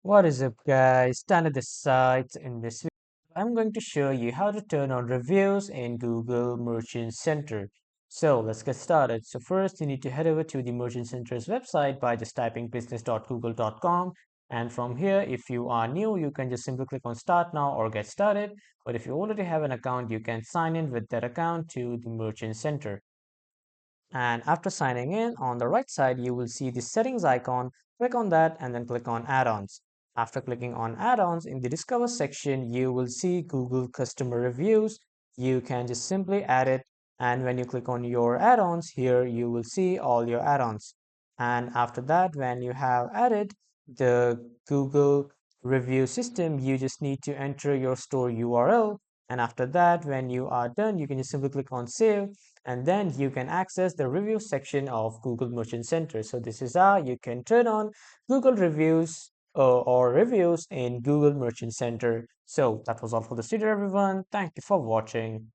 What is up, guys? Dan at the site. In this video, I'm going to show you how to turn on reviews in Google Merchant Center. So let's get started. So first, you need to head over to the Merchant Center's website by just typing business.google.com. And from here, if you are new, you can just simply click on Start Now or Get Started. But if you already have an account, you can sign in with that account to the Merchant Center. And after signing in, on the right side, you will see the settings icon. Click on that and then click on add-ons. After clicking on add-ons, in the discover section, you will see Google customer reviews. You can just simply add it. And when you click on your add-ons here, you will see all your add-ons. And after that, when you have added the Google review system, you just need to enter your store URL. And after that, when you are done, you can just simply click on save, and then you can access the review section of Google Merchant Center. So this is how you can turn on Google reviews or reviews in Google Merchant Center. So that was all for this video, everyone. Thank you for watching.